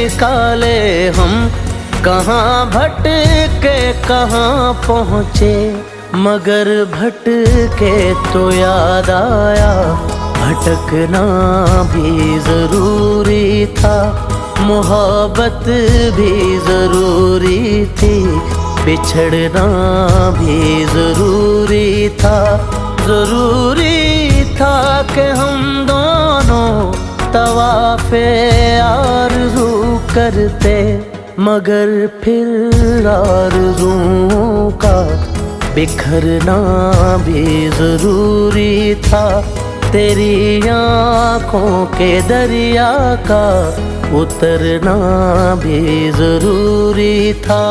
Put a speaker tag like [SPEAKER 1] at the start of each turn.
[SPEAKER 1] निकाले हम, कहाँ भटके कहाँ पहुँचे। मगर भटके तो याद आया, भटकना भी जरूरी था। मोहब्बत भी जरूरी थी, बिछड़ना भी जरूरी था। जरूरी था कि हम दोनों तवाफ़े आरज़ू करते, मगर फिर आरज़ुओं का बिखरना भी जरूरी था। तेरी आँखों के दरिया का उतरना भी जरूरी था।